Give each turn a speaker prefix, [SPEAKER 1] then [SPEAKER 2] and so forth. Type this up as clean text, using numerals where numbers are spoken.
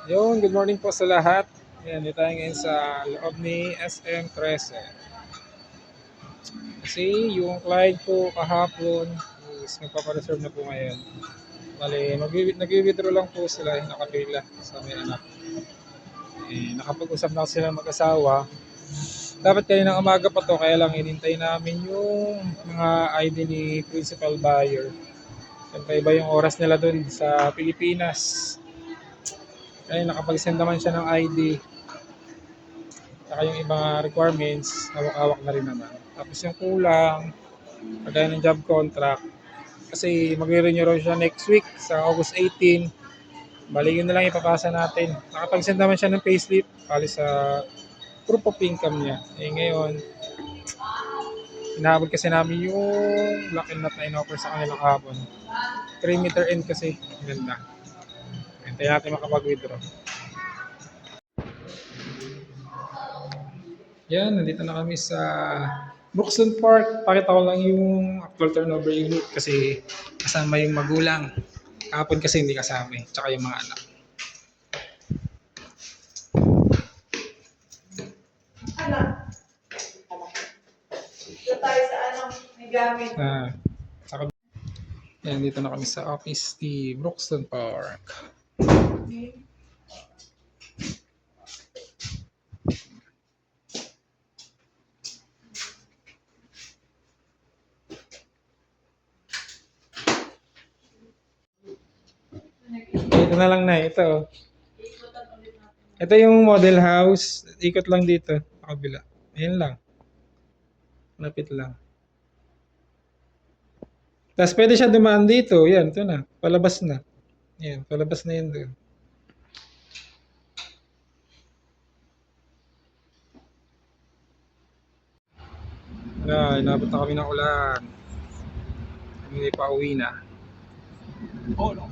[SPEAKER 1] Good morning po sa lahat. Ayan, dito tayo ngayon sa loob ni SM Trece. Kasi yung client ko kahapon is nagpapareserve na po ngayon. Bali, nag-withdraw lang po sila yung nakapila sa may anak. Nakapag-usap na sila mag-asawa. Dapat kaninang umaga pa to, kaya lang hinintay namin yung mga ID ni principal buyer. Siyempre iba yung oras nila dun sa Pilipinas. Kaya nakapag-send naman siya ng ID. Saka yung ibang requirements, hawak-hawak na rin naman. Tapos yung kulang, kagaya ng job contract, kasi magre-renew raw siya next week sa August 18. Bali yun na lang ipapasa natin. Nakapag-send naman siya ng payslip, bali sa proof of income niya. Ngayon, hinahabol kasi namin yung lock and lock na in-offer sa kanila kahapon. 3 meter end kasi, ganda. Hintayin natin makapag-withdraw. Yan, nandito na kami sa Brookston Park. Pakita ko lang yung actual turnover unit kasi kasama yung magulang. Kahapon kasi hindi kasama tsaka yung mga anak.
[SPEAKER 2] Anak. Dito tayo sa may gamit.
[SPEAKER 1] Saka, yan, dito na kami sa office ni Brookston Park. Ito na lang na, ito. Ito yung model house. Ikot lang dito, sa kabila. Ayan lang. Lapit lang. Tapos pwede siya dumaan dito. Yan, ito na. Palabas na. Yan, palabas na yun doon. Inabot na kami ng ulan. Kami pa uwi na. Oh no.